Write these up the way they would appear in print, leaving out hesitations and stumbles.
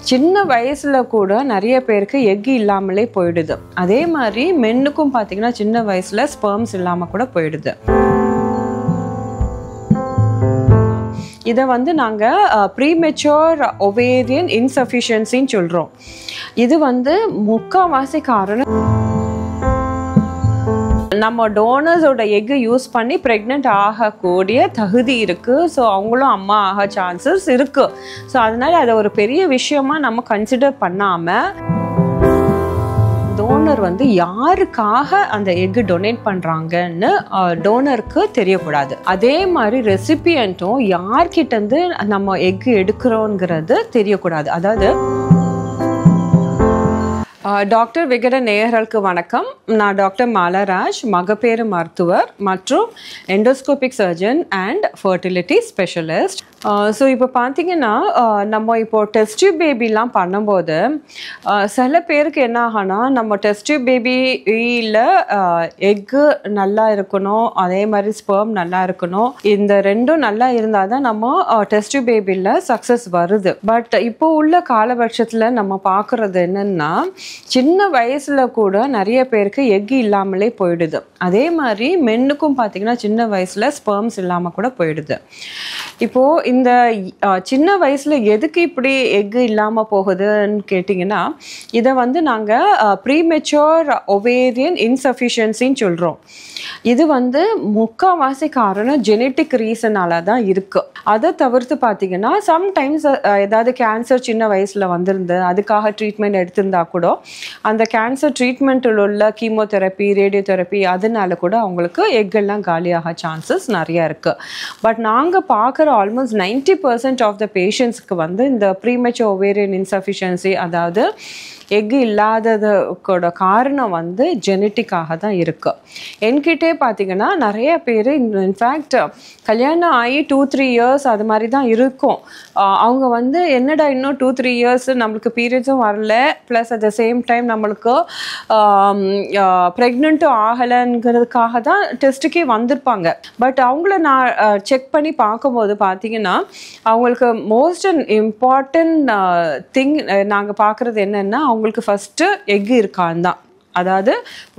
சின்ன வயசுல கூட நிறைய பேருக்கு எக் இல்லாமலே போயிடுது. அதே மாதிரி மென்னுக்கும் பார்த்தீங்கன்னா சின்ன வயசுல ஸ்பெர்ம்ஸ் இல்லாமல் கூட போயிடுது. இதை வந்து நாங்கள் ப்ரீமெச்சூர் ஒவேரியன் இன்சஃபிஷியன்சின்னு சொல்கிறோம். இது வந்து முக்கால்வாசி காரணம் நம்ம டோனர்ஸோட எக்கு யூஸ் பண்ணி ப்ரெக்னென்ட் ஆகக்கூடிய தகுதி இருக்குது. ஸோ அவங்களும் அம்மா ஆக சான்சஸ் இருக்குது. ஸோ அதனால் அதை ஒரு பெரிய விஷயமா நம்ம கன்சிடர் பண்ணாமல் டோனர் வந்து யாருக்காக அந்த எக்கு டொனேட் பண்ணுறாங்கன்னு டோனருக்கு தெரியக்கூடாது. அதே மாதிரி ரெசிபியன்ட்டும் யார்கிட்டேருந்து நம்ம எக்கு எடுக்கிறோங்கிறது தெரியக்கூடாது. அதாவது டாக்டர் விகடன் நேயர்களுக்கு வணக்கம். நான் டாக்டர் மாலராஜ், மகப்பேறு மருத்துவர் மற்றும் endoscopic surgeon and fertility specialist. So இப்போ பார்த்தீங்கன்னா நம்ம இப்போது டெஸ்ட் டியூப் பேபிலாம் பண்ணும்போது சில பேருக்கு என்ன ஆகும்னா, நம்ம டெஸ்ட் டியூப் பேபியில் எக்கு நல்லா இருக்கணும், அதே மாதிரி ஸ்பெர்ம் நல்லா இருக்கணும், இந்த ரெண்டும் நல்லா இருந்தால் தான் நம்ம டெஸ்ட் டியூப் பேபியில் சக்ஸஸ் வருது. பட் இப்போ உள்ள காலபட்சத்தில் நம்ம பார்க்குறது என்னென்னா, சின்ன வயசுல கூட நிறைய பேருக்கு எக் இல்லாமலே போயிடுது. அதே மாதிரி மென்னுக்கும் பார்த்தீங்கன்னா சின்ன வயசுல ஸ்பெர்ம்ஸ் இல்லாமல் கூட போயிடுது. இப்போது இந்த சின்ன வயசுல எதுக்கு இப்படி எக் இல்லாமல் போகுதுன்னு கேட்டிங்கன்னா, இதை வந்து நாங்கள் ப்ரீமெச்சூர் ஒவேரியன் இன்சஃபிஷியன்சின்னு சொல்கிறோம். இது வந்து முக்கால்வாசி காரணம் ஜெனட்டிக் ரீசனால தான் இருக்குது. அதை தவிர்த்து பார்த்தீங்கன்னா சம்டைம்ஸ் ஏதாவது கேன்சர் சின்ன வயசில் வந்திருந்து அதுக்காக ட்ரீட்மெண்ட் எடுத்திருந்தா கூட அந்த கேன்சர் ட்ரீட்மெண்ட்டில் உள்ள கீமோதெரப்பி, ரேடியோதெரப்பி அதனால கூட அவங்களுக்கு எக்கெல்லாம் காலியாக சான்சஸ் நிறையா இருக்குது. பட் நாங்கள் பார்க்குற ஆல்மோஸ்ட் 90% ஆஃப் த பேஷண்ட்ஸ்க்கு வந்து இந்த ப்ரீமெச்சூர் ஒவேரியன் இன்சஃபிஷியன்சி, அதாவது எக்கு இல்லாததுக்கோட காரணம் வந்து ஜெனட்டிக்காக தான் இருக்குது. என்கிட்டே பார்த்தீங்கன்னா நிறைய பேர் இன்ஃபேக்ட் கல்யாணம் ஆகி 2-3 இயர்ஸ் அது மாதிரி தான் இருக்கும். அவங்க வந்து என்னடா இன்னும் 2-3 இயர்ஸ் நம்மளுக்கு பீரியட்ஸும் வரல, plus at the same time நம்மளுக்கு ப்ரெக்னென்ட்டும் ஆகலைங்கிறதுக்காக தான் டெஸ்ட்டுக்கே வந்திருப்பாங்க. பட் அவங்கள நான் செக் பண்ணி பார்க்கும்போது பார்த்தீங்கன்னா அவங்களுக்கு மோஸ்ட் அண்ட் இம்பார்ட்டன்ட் திங் நாங்கள் பார்க்குறது என்னென்னா, அவங்களுக்கு ஃபஸ்ட்டு எக் இருக்கான்னு தான். அதாவது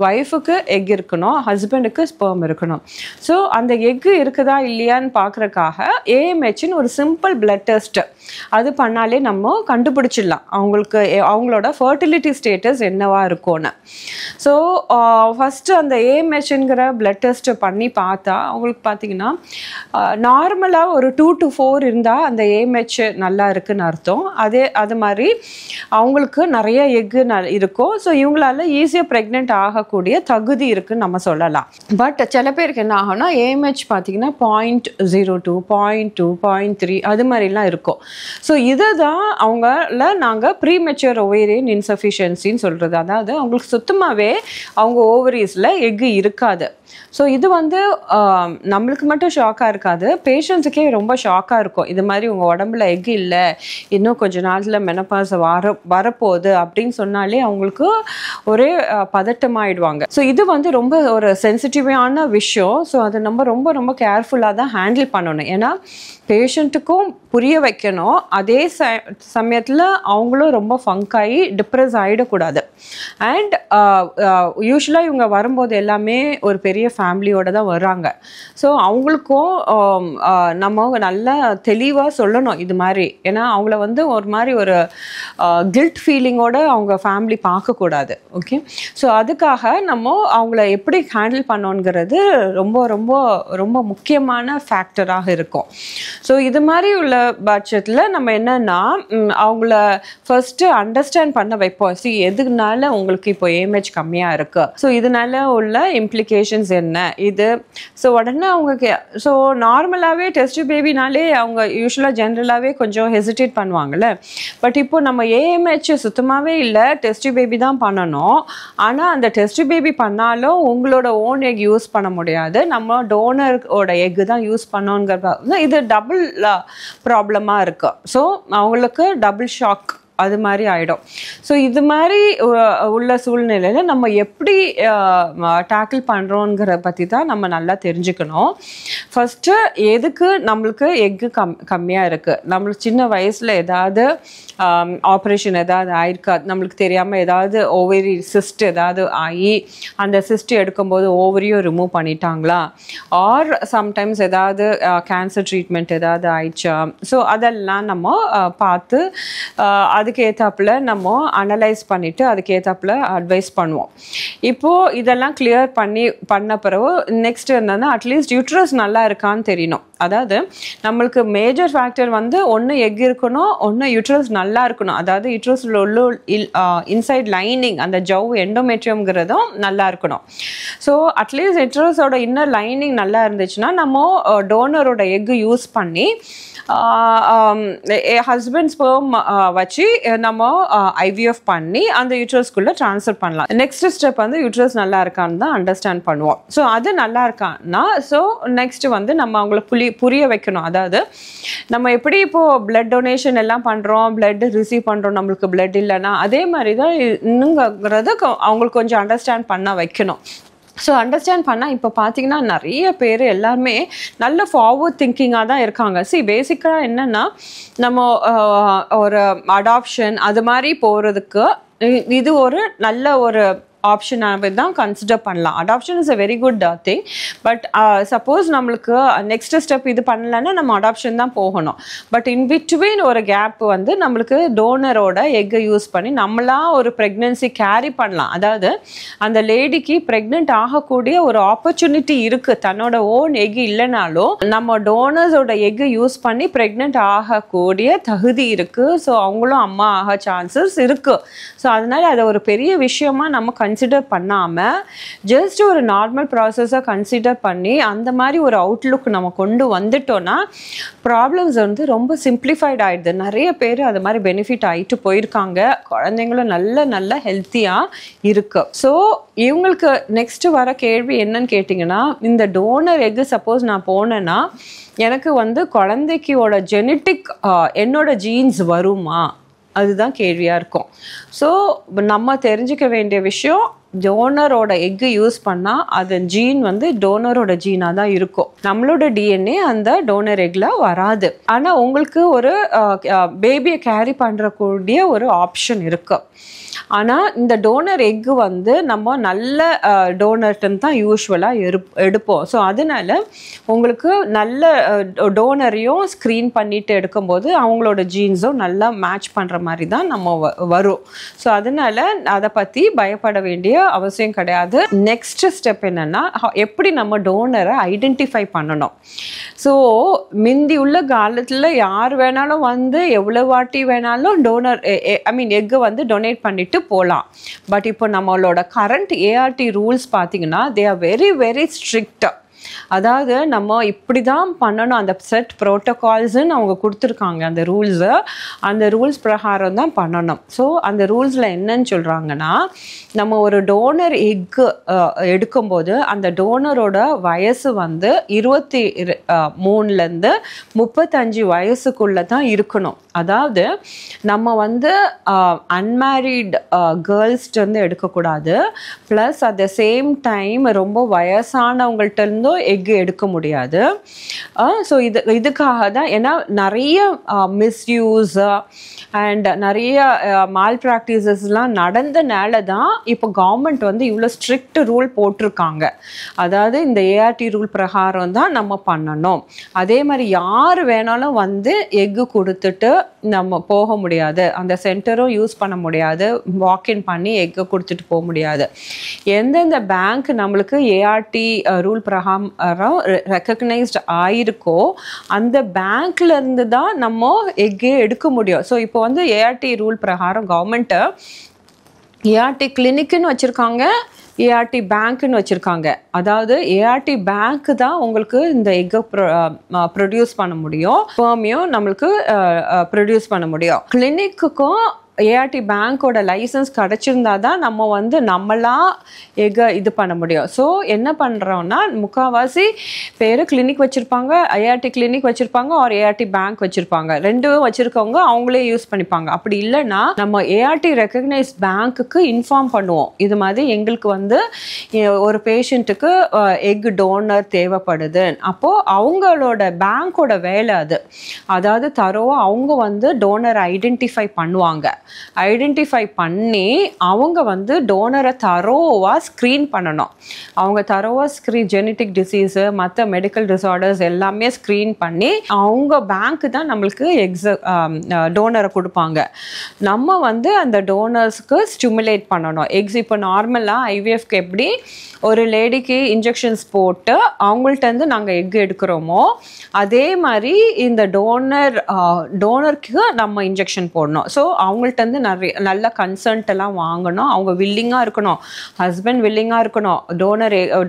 ஒய்ஃபுக்கு எக் இருக்கணும், ஹஸ்பண்டுக்கு ஸ்பெர்ம் இருக்கணும். ஸோ அந்த எக்கு இருக்குதா இல்லையான்னு பார்க்குறக்காக ஏஎம்ஹெச்னு ஒரு சிம்பிள் பிளட் டெஸ்ட்டு அது பண்ணாலே நம்ம கண்டுபிடிச்சிடலாம் அவங்களுக்கு அவங்களோட ஃபர்டிலிட்டி ஸ்டேட்டஸ் என்னவா இருக்கும்னு. ஸோ ஃபஸ்ட்டு அந்த ஏஎம்ஹெச்ங்கிற பிளட் டெஸ்ட்டை பண்ணி பார்த்தா அவங்களுக்கு பார்த்தீங்கன்னா நார்மலாக ஒரு 2 to 4 இருந்தால் அந்த ஏஎம்ஹெச் நல்லா இருக்குன்னு அர்த்தம். அது மாதிரி அவங்களுக்கு நிறைய எக்கு இருக்கும். ஸோ இவங்களால ஈஸியாக ப்ரெக்னென்ட் ஆகக்கூடிய தகுதி இருக்குன்னு நம்ம சொல்லலாம். பட் சில பேருக்கு என்ன ஆகும்னா ஏஎம்ஹெச் பார்த்தீங்கன்னா 0.02, 0.2, 0.3 அது மாதிரிலாம் இருக்கும். ஸோ இதை தான் அவங்கள நாங்கள் ப்ரீமெச்சூர் ஒவேரியன் இன்சஃபிஷியன்சின்னு சொல்கிறது. அதாவது அவங்களுக்கு சுத்தமாகவே அவங்க ஓவரீஸில் எக்கு இருக்காது. ஸோ இது வந்து நம்மளுக்கு மட்டும் ஷாக்காக இருக்காது, பேஷண்ட்ஸுக்கே ரொம்ப ஷாக்காக இருக்கும். இது மாதிரி உங்கள் உடம்புல எக் இல்லை, இன்னும் கொஞ்சம் நாளில் மெனப்பாஸ் வரப்போகுது அப்படின்னு சொன்னாலே அவங்களுக்கு ஒரே பதட்டமாயிடுவாங்க. ஸோ இது வந்து ரொம்ப ஒரு சென்சிட்டிவான விஷயம். ஸோ அதை நம்ம ரொம்ப ரொம்ப கேர்ஃபுல்லாக தான் ஹேண்டில் பண்ணணும். ஏன்னா பேஷண்ட்டுக்கும் புரிய வைக்கணும், அதே சமயத்தில் அவங்களும் ரொம்ப ஃபங்காகி டிப்ரெஸ் ஆகிடக்கூடாது. அண்ட் யூஸ்வலாக இவங்க வரும்போது எல்லாமே ஒரு பெரிய ஃபேமிலியோடு தான் வர்றாங்க. ஸோ அவங்களுக்கும் நம்ம நல்லா தெளிவாக சொல்லணும் இது மாதிரி. ஏன்னா அவங்கள வந்து ஒரு மாதிரி ஒரு கில்ட் ஃபீலிங்கோடு அவங்க ஃபேமிலி பார்க்கக்கூடாது. ஓகே, ஸோ அதுக்காக நம்ம அவங்கள எப்படி ஹேண்டில் பண்ணோங்கிறது ரொம்ப ரொம்ப ரொம்ப முக்கியமான ஃபேக்டராக இருக்கும். ஸோ இது மாதிரி உள்ள பட்சத்தில் நம்ம என்னன்னா அவங்கள ஃபர்ஸ்ட்டு அண்டர்ஸ்டாண்ட் பண்ண வைப்போம். எதுனால உங்களுக்கு இப்போ ஏஎம்ஹெச் கம்மியாக இருக்குது, ஸோ இதனால உள்ள இம்ப்ளிகேஷன்ஸ் என்ன இது. ஸோ உடனே அவங்க ஸோ நார்மலாகவே டெஸ்ட் பேபினாலே அவங்க யூஸ்வலாக ஜென்ரலாகவே கொஞ்சம் ஹெசிடேட் பண்ணுவாங்கள்ல. பட் இப்போ நம்ம ஏஎம்ஹெச் சுத்தமாகவே இல்லை, டெஸ்ட் பேபி தான் பண்ணணும். ஆனால் அந்த டெஸ்ட் பேபி பண்ணாலும் உங்களோட ஓன் எக் யூஸ் பண்ண முடியாது, நம்ம டோனரோட எக்கு தான் யூஸ் பண்ணோங்கிற இது டபுள் ப்ராப்ளமாக இருக்குது. ஸோ அவங்களுக்கு டபுள் ஷாக் அது மாதிரி ஆகிடும். ஸோ இது மாதிரி உள்ள சூழ்நிலையில் நம்ம எப்படி டேக்கிள் பண்ணுறோங்கிற பற்றி தான் நம்ம நல்லா தெரிஞ்சுக்கணும். ஃபஸ்ட்டு எதுக்கு நம்மளுக்கு எக்கு கம்மியாக இருக்குது, நம்மளுக்கு சின்ன வயசில் ஏதாவது ஆப்ரேஷன் ஏதாவது ஆயிருக்கா, நம்மளுக்கு தெரியாமல் ஏதாவது ஓவரி சிஸ்ட் ஏதாவது ஆகி அந்த சிஸ்ட் எடுக்கும்போது ஓவரியும் ரிமூவ் பண்ணிட்டாங்களா, ஆர் சம்டைம்ஸ் ஏதாவது கேன்சர் ட்ரீட்மெண்ட் ஏதாவது ஆயிடுச்சா. ஸோ அதெல்லாம் நம்ம பார்த்து அதுக்கேற்றாப்புல நம்ம அனலைஸ் பண்ணிவிட்டு அதுக்கேற்றாப்புல அட்வைஸ் பண்ணுவோம். இப்போது இதெல்லாம் கிளியர் பண்ண பிறகு நெக்ஸ்ட் என்னென்னா அட்லீஸ்ட் யூட்ரஸ் நல்லா இருக்கான்னு தெரியணும். அதாவது நம்மளுக்கு மேஜர் ஃபேக்டர் வந்து ஒன்று எக் இருக்கணும், ஒன்று யூட்ரஸ் நல்லா இருக்கணும். அதாவது யூட்ரஸில் உள்ள இன்சைட் லைனிங் அந்த ஜவ் எண்டோமெட்ரியம்ங்கிறதும் நல்லா இருக்கணும். ஸோ அட்லீஸ்ட் யூட்ரஸோட இன்னர் லைனிங் நல்லா இருந்துச்சுன்னா நம்ம டோனரோட எக்கு யூஸ் பண்ணி ஹஸ்பண்ட் ஸ்பெர்ம் வச்சு நம்ம ஐவிஎஃப் பண்ணி அந்த யூட்ரஸ்குள்ளே ட்ரான்ஸ்ஃபர் பண்ணலாம். நெக்ஸ்ட் ஸ்டெப் வந்து யூட்ரஸ் நல்லா இருக்கான்னு தான் அண்டர்ஸ்டாண்ட் பண்ணுவோம். ஸோ அது நல்லா இருக்கான்னா ஸோ நெக்ஸ்ட் வந்து நம்ம அவங்கள புரிய வைக்கணும். அதாவது நம்ம எப்படி இப்போது பிளட் டொனேஷன் எல்லாம் பண்ணுறோம், பிளட் ரிசீவ் பண்ணுறோம், நம்மளுக்கு பிளட் இல்லைன்னா அதே மாதிரி தான் இன்னுங்கிறத அவங்களுக்கு கொஞ்சம் அண்டர்ஸ்டாண்ட் பண்ண வைக்கணும். ஸோ அண்டர்ஸ்டாண்ட் பண்ணால் இப்போ பார்த்தீங்கன்னா நிறைய பேர் எல்லாருமே நல்ல ஃபார்வர்ட் திங்கிங்காக தான் இருக்காங்க. பேசிக்காக என்னென்னா நம்ம ஒரு அடாப்ஷன் அது மாதிரி போகிறதுக்கு இது ஒரு நல்ல ஒரு ஆப்ஷனாக தான் கன்சிடர் பண்ணலாம். Adoption is a very good thing. But suppose நம்மளுக்கு நெக்ஸ்ட் ஸ்டெப் இது பண்ணலன்னா நம்ம அடாப்ஷன் தான் போகணும். பட் இன் பிட்வீன் ஒரு கேப் வந்து நம்மளுக்கு டோனரோட எக்கை யூஸ் பண்ணி நம்மளா ஒரு ப்ரெக்னென்சி கேரி பண்ணலாம். அதாவது அந்த லேடிக்கு ப்ரெக்னென்ட் ஆகக்கூடிய ஒரு ஆப்பர்ச்சுனிட்டி இருக்குது. தன்னோட ஓன் எக் இல்லைனாலும் நம்ம டோனர்ஸோட எக்கை யூஸ் பண்ணி ப்ரெக்னென்ட் ஆகக்கூடிய தகுதி இருக்குது. ஸோ அவங்களும் அம்மா ஆக சான்சஸ் இருக்குது. ஸோ அதனால் அதை ஒரு பெரிய விஷயமா நம்ம கன்சிடர் பண்ணாமல் ஜஸ்ட் ஒரு நார்மல் ப்ராசஸாக கன்சிடர் பண்ணி அந்த மாதிரி ஒரு அவுட்லுக் நம்ம கொண்டு வந்துட்டோன்னா ப்ராப்ளம்ஸ் வந்து ரொம்ப சிம்பிளிஃபைட் ஆகிடுது. நிறைய பேர் அது மாதிரி பெனிஃபிட் ஆகிட்டு போயிருக்காங்க. குழந்தைங்களும் நல்ல ஹெல்த்தியாக இருக்கு. ஸோ இவங்களுக்கு நெக்ஸ்ட்டு வர கேள்வி என்னன்னு கேட்டிங்கன்னா, இந்த டோனர் எக்கு சப்போஸ் நான் போனேன்னா எனக்கு வந்து குழந்தைக்கோட ஜெனட்டிக் என்னோட ஜீன்ஸ் வருமா, அதுதான் கேள்வியாக இருக்கும். ஸோ நம்ம தெரிஞ்சுக்க வேண்டிய விஷயம், டோனரோட எக்கு யூஸ் பண்ணால் அது ஜீன் வந்து டோனரோட ஜீனாக தான் இருக்கும். நம்மளோட டிஎன்ஏ அந்த டோனர் எக்கில் வராது. ஆனால் உங்களுக்கு ஒரு பேபியை கேரி பண்ணுறக்கூடிய ஒரு ஆப்ஷன் இருக்குது. ஆனால் இந்த டோனர் எக்கு வந்து நம்ம நல்ல டோனர்ட்டுன்னு தான் யூஸ்வலாக எடுப்போம். ஸோ அதனால உங்களுக்கு நல்ல டோனரையும் ஸ்க்ரீன் பண்ணிட்டு எடுக்கும்போது அவங்களோட ஜீன்ஸும் நல்லா மேட்ச் பண்ணுற மாதிரி தான் நம்ம வரும். ஸோ அதனால அதை பற்றி பயப்பட வேண்டிய அவசியம் கிடையாது. நெக்ஸ்ட் ஸ்டெப் என்னென்னா, எப்படி நம்ம டோனரை ஐடென்டிஃபை பண்ணணும். ஸோ முந்தி உள்ள காலத்தில் யார் வேணாலும் வந்து எவ்வளோ வாட்டி வேணாலும் டோனர் எக்கு வந்து டொனேட் பண்ணிட்டு போகலாம். பட் இப்போ நம்மளோட கரண்ட் ஏஆர்டி ரூல்ஸ் பார்த்தீங்கன்னா they are very very strict. அதாவது நம்ம இப்படி தான் பண்ணணும், அந்த செட் ப்ரோட்டோகால்ஸ்ன்னு அவங்க கொடுத்துருக்காங்க அந்த ரூல்ஸை. அந்த ரூல்ஸ் பிரகாரம் தான் பண்ணணும். ஸோ அந்த ரூல்ஸில் என்னன்னு சொல்கிறாங்கன்னா, நம்ம ஒரு டோனர் எக்கு எடுக்கும்போது அந்த டோனரோட வயசு வந்து 23லேருந்து 35 வயசுக்குள்ளே தான் இருக்கணும். அதாவது நம்ம வந்து அன்மேரிட் கேர்ள்ஸ்லேருந்து எடுக்கக்கூடாது. Plus at the same time ரொம்ப வயசானவங்கள்ட்டேருந்தும் எக்கு எடுக்க முடியாது. ஸோ இதுக்காக தான், ஏன்னா நிறைய மிஸ்யூஸ் அண்ட் நிறைய மால் ப்ராக்டிசஸ்லாம் நடந்தனால தான் இப்போ கவர்மெண்ட் வந்து இவ்வளோ ஸ்ட்ரிக்ட் ரூல் போட்டிருக்காங்க. அதாவது இந்த ஏஆர்டி ரூல் பிரகாரம் தான் நம்ம பண்ணணும். அதே மாதிரி யார் வேணாலும் வந்து எக்கு கொடுத்துட்டு நம்ம போக முடியாது, அந்த சென்டரும் யூஸ் பண்ண முடியாது, வாக்இன் பண்ணி எக்கு கொடுத்துட்டு போக முடியாது. எந்தெந்த பேங்க் நம்மளுக்கு ஏஆர்டி ரூல் பிரகாரம் ரெக்கக்னைஸ்ட் ஆயிருக்கோ அந்த பேங்க்ல இருந்து தான் நம்ம எக்கே எடுக்க முடியும். ஸோ இப்போ வந்து ஏஆர்டி ரூல் பிரகாரம் கவர்மெண்ட்டு ஏஆர்டி கிளினிக்குன்னு வச்சுருக்காங்க, ஏஆர்டி பேங்க்குன்னு வச்சுருக்காங்க. அதாவது ஏஆர்டி பேங்க்கு தான் உங்களுக்கு இந்த எக்கை ப்ரொடியூஸ் பண்ண முடியும், ஸ்பெர்மையும் நம்மளுக்கு ப்ரொடியூஸ் பண்ண முடியும். கிளினிக்குக்கும் ஏஆர்டி பேங்க்கோட லைசன்ஸ் கிடச்சிருந்தா தான் நம்ம வந்து நம்மளாம் இது பண்ண முடியும். ஸோ என்ன பண்ணுறோன்னா முக்கால்வாசி பேர் கிளினிக் வச்சுருப்பாங்க, ஏஆர்டி கிளினிக் வச்சுருப்பாங்க, ஒரு ஏஆர்டி பேங்க் வச்சுருப்பாங்க. ரெண்டும் வச்சுருக்கவங்க அவங்களே யூஸ் பண்ணிப்பாங்க. அப்படி இல்லைன்னா நம்ம ஏஆர்டி ரெக்கக்னைஸ் பேங்க்குக்கு இன்ஃபார்ம் பண்ணுவோம், இது மாதிரி எங்களுக்கு வந்து ஒரு பேஷண்ட்டுக்கு எக் டோனர் தேவைப்படுது. அப்போது அவங்களோட பேங்க்கோட வேலை அது. அதாவது அவங்க வந்து டோனரை ஐடென்டிஃபை பண்ணுவாங்க. ஐடென்டிஃபை பண்ணி அவங்க வந்து டோனரை தரோவாக ஸ்க்ரீன் பண்ணணும். அவங்க தரோவாக ஜெனட்டிக் டிசீஸு மற்ற மெடிக்கல் டிஸார்டர்ஸ் எல்லாமே ஸ்க்ரீன் பண்ணி அவங்க பேங்க்கு தான் நம்மளுக்கு டோனரை கொடுப்பாங்க. நம்ம வந்து அந்த டோனர்ஸ்க்கு ஸ்டிமுலேட் பண்ணணும். இப்போ நார்மலாக ஐவிஎஃப்க்கு எப்படி ஒரு லேடிக்கு இன்ஜெக்ஷன்ஸ் போட்டு அவங்கள்ட்டேருந்து நாங்கள் எக் எடுக்கிறோமோ அதே மாதிரி இந்த டோனருக்கு நம்ம இன்ஜெக்ஷன் போடணும். ஸோ அவங்கள்ட்டேருந்து நல்ல கன்சன்ட் எல்லாம் வாங்கணும். அவங்க வில்லிங்காக இருக்கணும், ஹஸ்பண்ட் வில்லிங்காக இருக்கணும்,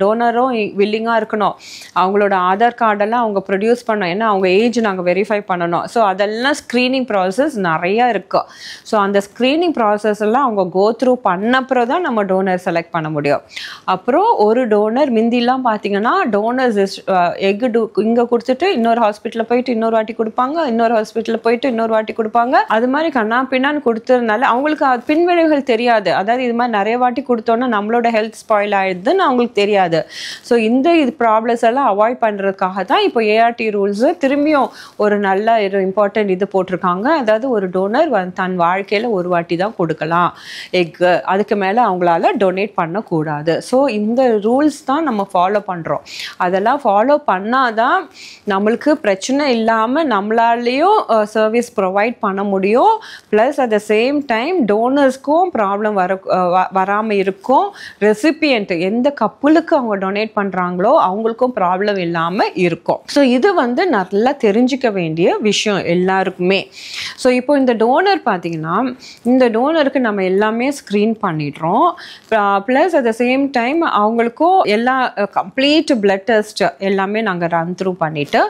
டோனரும் வில்லிங்காக இருக்கணும். அவங்களோட ஆதார் கார்டெல்லாம் அவங்க ப்ரொடியூஸ் பண்ணணும், ஏன்னா அவங்க ஏஜ் நாங்கள் வெரிஃபை பண்ணணும். ஸோ அதெல்லாம் ஸ்க்ரீனிங் ப்ராசஸ் நிறையா இருக்குது. ஸோ அந்த ஸ்க்ரீனிங் ப்ராசஸ் எல்லாம் அவங்க கோ த்ரூ பண்ணப்புறம் தான் நம்ம டோனர் செலக்ட் பண்ண முடியும். அப்புறம் ஒரு டோனர் முந்திலாம் பார்த்தீங்கன்னா டோனர்ஸ் எக் இங்கே கொடுத்துட்டு இன்னொரு ஹாஸ்பிட்டலில் போயிட்டு இன்னொரு வாட்டி கொடுப்பாங்க, இன்னொரு ஹாஸ்பிட்டலில் போயிட்டு இன்னொரு வாட்டி கொடுப்பாங்க. அது மாதிரி கண்ணா பின்னான்னு கொடுத்ததுனால அவங்களுக்கு பின்விளைவுகள் தெரியாது. அதாவது இது மாதிரி நிறைய வாட்டி கொடுத்தோன்னா நம்மளோட ஹெல்த் ஸ்பாயில் ஆயிடுதுன்னு அவங்களுக்கு தெரியாது. ஸோ இந்த ப்ராப்ளம்ஸ் எல்லாம் அவாய்ட் பண்ணுறதுக்காக தான் இப்போ ஏஆர்டி ரூல்ஸ் திரும்பியும் ஒரு நல்ல இம்பார்ட்டன்ட் இது போட்டிருக்காங்க. அதாவது ஒரு டோனர் தன் வாழ்க்கையில் ஒரு வாட்டி தான் கொடுக்கலாம் எக்கு, அதுக்கு மேலே அவங்களால டொனேட் பண்ணக்கூடாது. ஸோ இந்த ரூல்ஸ் தான் நம்ம ஃபாலோ பண்ணுறோம். அதெல்லாம் ஃபாலோ பண்ணாதான் நம்மளுக்கு பிரச்சனை இல்லாமல் நம்மளாலேயும் சர்வீஸ் ப்ரொவைட் பண்ண முடியும். Plus at the same time டோனர்ஸ்க்கும் ப்ராப்ளம் வராமல் இருக்கும். ரெசிபியன்ட் எந்த கப்புளுக்கு அவங்க டொனேட் பண்ணுறாங்களோ அவங்களுக்கும் ப்ராப்ளம் இல்லாமல் இருக்கும். ஸோ இது வந்து நல்லா தெரிஞ்சிக்க வேண்டிய விஷயம் எல்லாருக்குமே. ஸோ இப்போ இந்த டோனர் பார்த்தீங்கன்னா இந்த டோனருக்கு நம்ம எல்லாமே ஸ்க்ரீன் பண்ணிடுறோம். Plus at the same time அவங்களுக்கும் எல்லா கம்ப்ளீட் பிளட் டெஸ்ட் எல்லாமே நாங்கள் ரன் த்ரூ பண்ணிவிட்டு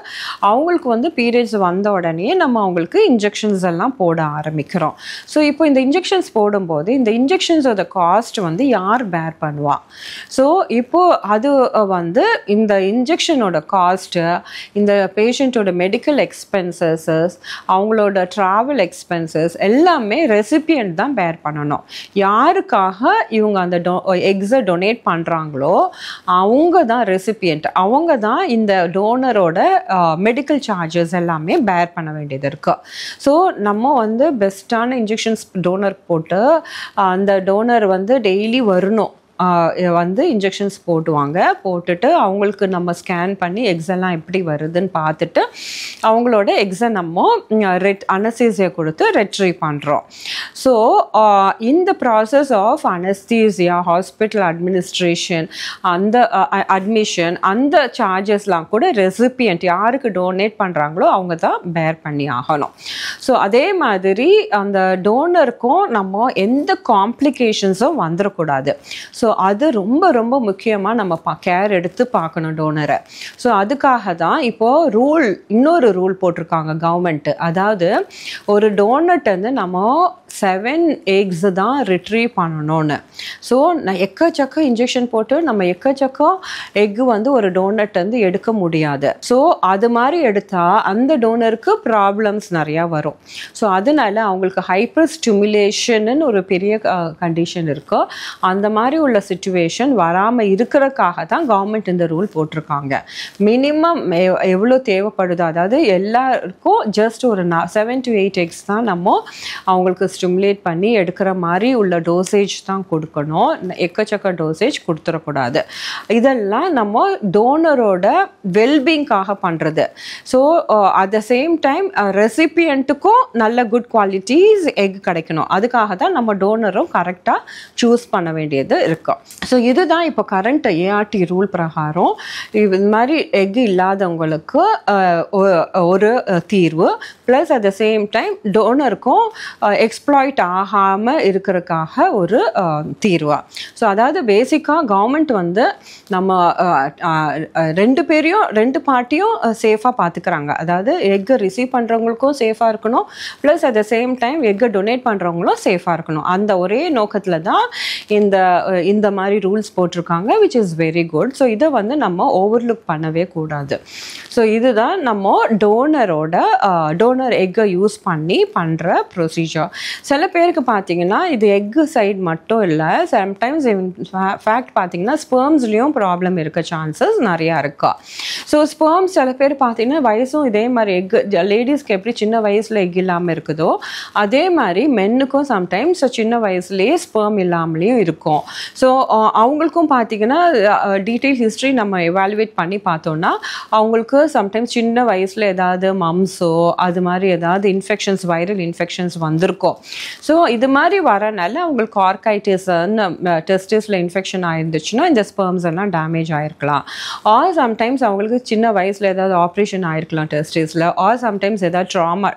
அவங்களுக்கு வந்து பீரியட்ஸ் வந்த உடனே நம்ம அவங்களுக்கு இன்ஜெக்ஷன்ஸ் எல்லாம் போட ஆரம்பிக்கிறோம். ஸோ இப்போ இந்த இன்ஜெக்ஷன்ஸ் போடும்போது இந்த இன்ஜெக்ஷன்ஸோட காஸ்ட் வந்து யார் பேர் பண்ணுவா? ஸோ இப்போது அது வந்து இந்த இன்ஜெக்ஷனோட காஸ்ட்டு, இந்த பேஷண்ட்டோட மெடிக்கல் எக்ஸ்பென்சஸ், அவங்களோட ட்ராவல் எக்ஸ்பென்சஸ் எல்லாமே ரெசிபியன்ட் தான் பேர் பண்ணணும். யாருக்காக இவங்க அந்த எக்ஸை டொனேட் பண்ணுறாங்களோ அவங்க தான் ரெசிபியன்ட். அவங்க தான் இந்த டோனரோட மெடிக்கல் சார்ஜஸ் எல்லாமே பேர் பண்ண வேண்டியது இருக்குது. ஸோ நம்ம வந்து பெஸ்ட்டான இன்ஜெக்ஷன்ஸ் டோனர் போட்டு அந்த டோனர் வந்து டெய்லி வரணும் வந்து இன்ஜெக்ஷன்ஸ் போட்டுட்டு அவங்களுக்கு நம்ம ஸ்கேன் பண்ணி எக்ஸ் எல்லாம் எப்படி வருதுன்னு பார்த்துட்டு அவங்களோட எக்ஸை நம்ம அனஸ்தீசியா கொடுத்து ரெட்ரீவ் பண்ணுறோம். ஸோ இந்த process of anaesthesia, hospital administration, அந்த அட்மிஷன், அந்த சார்ஜஸ்லாம் கூட ரெசிபியன்ட் யாருக்கு டொனேட் பண்ணுறாங்களோ அவங்க தான் பேர் பண்ணி ஆகணும். ஸோ அதே மாதிரி அந்த டோனருக்கும் நம்ம எந்த காம்ப்ளிகேஷன்ஸும் வந்துடக்கூடாது. ஸோ அது ரொம்ப ரொம்ப முக்கியமாக நம்ம கேர் எடுத்து பார்க்கணும் டோனரை. ஸோ அதுக்காக தான் இப்போது இன்னொரு ரூல் போட்டிருக்காங்க கவர்மெண்ட்டு. அதாவது ஒரு டோனர்ட்ட வந்து நம்ம 7 eggs தான் ரிட்ரீவ் பண்ணணும்னு. ஸோ எக்கச்சக்க இன்ஜெக்ஷன் போட்டு நம்ம எக்கச்சக்க எக்கு வந்து ஒரு டோனர்ட்ட வந்து எடுக்க முடியாது. ஸோ அது மாதிரி எடுத்தால் அந்த டோனருக்கு ப்ராப்ளம்ஸ் நிறையா வரும். ஸோ அதனால அவங்களுக்கு ஹைப்பர் ஸ்டிமுலேஷன்னு ஒரு பெரிய கண்டிஷன் இருக்குது. அந்த மாதிரி உள்ள சிச்சுவேஷன் வராமல் இருக்கிறதுக்காக தான் கவர்மெண்ட் இந்த ரூல் போட்டிருக்காங்க. மினிமம் எவ்வளோ தேவைப்படுதோ, அதாவது எல்லாருக்கும் ஜஸ்ட் ஒரு 7 to 8 eggs தான் நம்ம அவங்களுக்கு ஸ்டிமுலேட் பண்ணி எடுக்கிற மாதிரி உள்ள டோசேஜ் தான் கொடுக்கணும். எக்கச்சக்க டோசேஜ் கொடுத்துடக்கூடாது. இதெல்லாம் நம்ம டோனரோட வெல்பீங்காக பண்ணுறது. So at the same time ரெசிபியண்ட்டுக்கும் நல்ல குட் குவாலிட்டிஸ் எக் கிடைக்கணும். அதுக்காக தான் நம்ம டோனரும் கரெக்டாக சூஸ் பண்ண வேண்டியது இருக்குது. இருக்கு. ஸோ இதுதான் இப்போ கரண்ட் ஏஆர்டி ரூல் பிரகாரம் இது மாதிரி எக் இல்லாதவங்களுக்கு ஒரு தீர்வு. Plus at the same time டோனருக்கும் எக்ஸ்ப்ளாய்ட் ஆகாமல் இருக்கிறதுக்காக ஒரு தீர்வா. ஸோ அதாவது பேசிக்காக கவர்மெண்ட் வந்து நம்ம ரெண்டு பார்ட்டியும் சேஃபாக பார்த்துக்கிறாங்க. அதாவது எக்கை ரிசீவ் பண்ணுறவங்களுக்கும் சேஃபாக இருக்கணும், plus at the same time எக்கை டொனேட் பண்ணுறவங்களும் சேஃபாக இருக்கணும். அந்த ஒரே நோக்கத்தில் தான் இந்த மாதிரி ரூல்ஸ் போட்டிருக்காங்க, which is very good. So இதை வந்து நம்ம ஓவர்லுக் பண்ணவே கூடாது. ஸோ இதுதான் நம்ம டோனர் எக்கை யூஸ் பண்ணி பண்ணுற ப்ரொசீஜர். சில பேருக்கு பார்த்தீங்கன்னா இது எக்கு சைடு மட்டும் இல்லை, சம்டைம்ஸ் ஃபேக்ட் பார்த்தீங்கன்னா ஸ்பெர்ம்ஸ்லேயும் ப்ராப்ளம் இருக்க சான்சஸ் நிறையா இருக்கா. ஸோ ஸ்பெர்ம்ஸ் சில பேர் பார்த்தீங்கன்னா வயசும் இதே மாதிரி லேடிஸ்க்கு எப்படி சின்ன வயசில் எக் இல்லாமல் இருக்குதோ அதே மாதிரி மென்னுக்கும் சம்டைம்ஸ் சின்ன வயசுலேயே ஸ்பெர்ம் இல்லாமலேயும் இருக்கும். ஸோ அவங்களுக்கும் பார்த்தீங்கன்னா டீட்டெயில் ஹிஸ்ட்ரி நம்ம எவாலுவேட் பண்ணி பார்த்தோன்னா அவங்களுக்கு சம்டைம்ஸ் சின்ன வயசில் ஏதாவது மம்ஸோ அது மாதிரி ஏதாவது இன்ஃபெக்ஷன்ஸ், வைரல் இன்ஃபெக்ஷன்ஸ் வந்திருக்கும். ஸோ இது மாதிரி வரனால அவங்களுக்கு ஆர்கைட்டிஸ்ன்னு டெஸ்டிஸில் இன்ஃபெக்ஷன் ஆயிருந்துச்சுன்னா இந்த ஸ்பெர்ம்ஸ் எல்லாம் டேமேஜ் ஆகிருக்கலாம். ஆர் சம்டைம்ஸ் அவங்களுக்கு சின்ன வயசில் ஏதாவது ஆப்ரேஷன் ஆகிருக்கலாம் டெஸ்டிஸில், ஆர் சம்டைம்ஸ் ஏதாவது ட்ராமா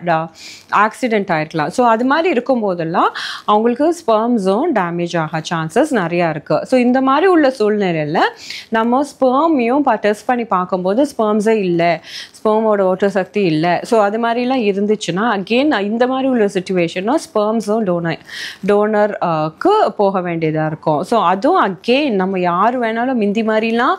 ஆக்சிடென்ட் ஆகிருக்கலாம். ஸோ அது மாதிரி இருக்கும்போதெல்லாம் அவங்களுக்கு ஸ்பெர்ம்ஸும் டேமேஜ் ஆக சான்சஸ் நிறையா இருக்குது. ஸோ இந்த மாதிரி உள்ள சூழ்நிலையில் நம்ம ஸ்பெர்மையும் டெஸ்ட் பண்ணி பார்க்கும்போது ஸ்பெர்ம்ஸே இல்லை, ஸ்பெர்மோட ஓட்ட சக்தி இல்லை. ஸோ அது மாதிரிலாம் இருந்துச்சுன்னா அகெயின் இந்த மாதிரி உள்ள சுச்சுவேஷனும் ஸ்பெர்ம்ஸும் டோனருக்கு போக வேண்டியதாக இருக்கும். ஸோ அதுவும் அகெயின் நம்ம யார் வேணாலும் மிந்தி மாதிரிலாம்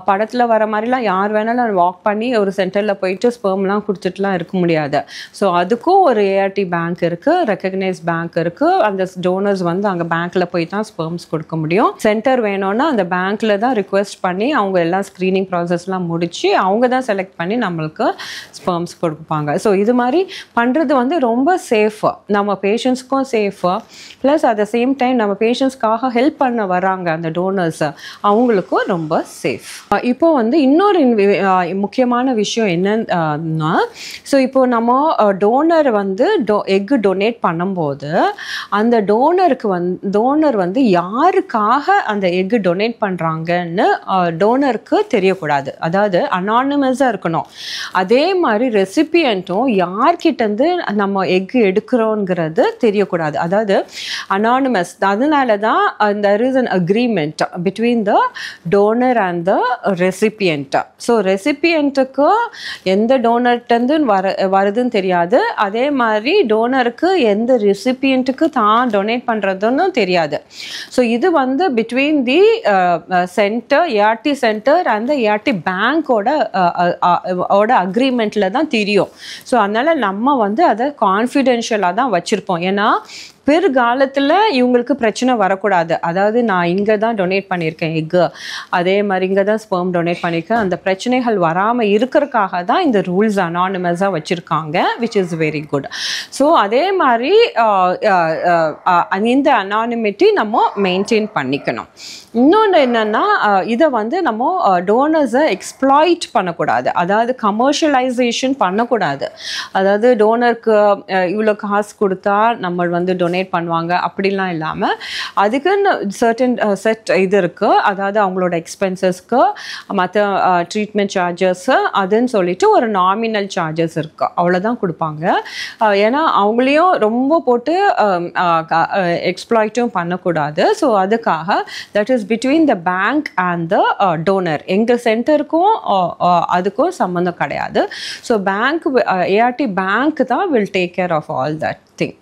படத்தில் வர மாதிரிலாம் யார் வேணாலும் வாக் பண்ணி ஒரு சென்டரில் போயிட்டு ஸ்பெர்ம்லாம் கொடுத்துட்டுலாம் இருக்க முடியாது. ஸோ அதுக்கும் ஒரு ஏஆர்டி பேங்க் இருக்குது, ரெக்கக்னைஸ் பேங்க் இருக்குது. அந்த டோனர்ஸ் வந்து அங்கே பேங்க்கில் போய் தான் ஸ்பெர்ம்ஸ் கொடுக்க முடியும். சென்டர் வேணும்னா அந்த பேங்க்கில் தான் ரிக்வெஸ்ட் பண்ணி அவங்க எல்லாம் ஸ்க்ரீனிங் ப்ராசஸ்லாம் முடித்து அவங்க தான் செலக்ட் பண்ணி நம்மளுக்கு ஸ்பெர்ம்ஸ் கொடுப்பாங்க. ஸோ இது மாதிரி பண்ணுறது வந்து ரொம்ப சேஃபாக, நம்ம பேஷண்ட்ஸ்க்கும் சேஃபாக, plus at the same time நம்ம பேஷண்ட்ஸ்க்காக ஹெல்ப் பண்ண வராங்க அந்த டோனர்ஸ், அவங்களுக்கும் ரொம்ப சேஃப். இப்போ வந்து இன்னொரு முக்கியமான விஷயம் என்னன்னா, ஸோ இப்போ நம்ம டோனர் வந்து எக்கு டொனேட் பண்ணும்போது அந்த டோனர் வந்து யாருக்காக அந்த எக்கு டொனேட் பண்ணுறாங்கன்னு டோனருக்கு தெரியக்கூடாது. அதாவது அனானிமஸாக இருக்கணும். அதே மாதிரி ரெசிபியன்ட்டும் யார்கிட்டேருந்து நம்ம எக்கு எடுக்கிறோங்கிறது தெரியக்கூடாது. அதாவது அனானிமஸ். அதனால தான் there is an agreement between the donor and the recipient. So ரெசிபியண்ட்டுக்கு எந்த டோனர்கிட்டேருந்து வருதுன்னு தெரியாது, அதே மாதிரி டோனருக்கு எந்த ரெசிபியண்ட்டுக்கு தான் டொனேட் பண்ணுறதுன்னு தெரியாது. ஸோ இது வந்து between the centre, ART centre and ART பேங்கோட அக்ரிமெண்ட்டில் தான் தெரியும். ஸோ அதனால் நம்ம வந்து அதை கான்ஃபிடென்ஷியலாக தான் வச்சுருப்போம். ஏன்னா பிற்காலத்தில் இவங்களுக்கு பிரச்சனை வரக்கூடாது. அதாவது நான் இங்கே தான் டொனேட் பண்ணியிருக்கேன் எக்கு, அதே மாதிரி இங்கே தான் ஸ்பெர்ம் டொனேட் பண்ணியிருக்கேன், அந்த பிரச்சனைகள் வராமல் இருக்கிறதுக்காக தான் இந்த ரூல்ஸ் அனானிமஸாக வச்சுருக்காங்க, which is very good. So அதே மாதிரி இந்த அனானிமிட்டி நம்ம மெயின்டைன் பண்ணிக்கணும். இன்னொன்று என்னென்னா, இதை வந்து நம்ம டோனர்ஸை எக்ஸ்ப்ளாய்ட் பண்ணக்கூடாது, அதாவது கமர்ஷியலைசேஷன் பண்ணக்கூடாது. அதாவது டோனருக்கு இவ்வளோ காசு கொடுத்தா நம்ம வந்து டொனேட் பண்ணுவாங்க அப்படிலாம் இல்லாமல் அதுக்குன்னு சர்டன் செட் இது இருக்குது. அதாவது அவங்களோட எக்ஸ்பென்சஸ்க்கு மற்ற ட்ரீட்மெண்ட் சார்ஜஸ்ஸு அதுன்னு சொல்லிட்டு ஒரு நாமினல் சார்ஜஸ் இருக்குது, அவ்வளோதான் கொடுப்பாங்க. ஏன்னா அவங்களையும் ரொம்ப போட்டு எக்ஸ்ப்ளாய்ட்டும் பண்ணக்கூடாது. ஸோ அதுக்காக that is between the bank and the donor. எங்கள் சென்டருக்கும் அதுக்கும் சம்மந்தம் கிடையாது. ஸோ பேங்க், ஏஆர்டி பேங்க் தான் will take care of all that thing.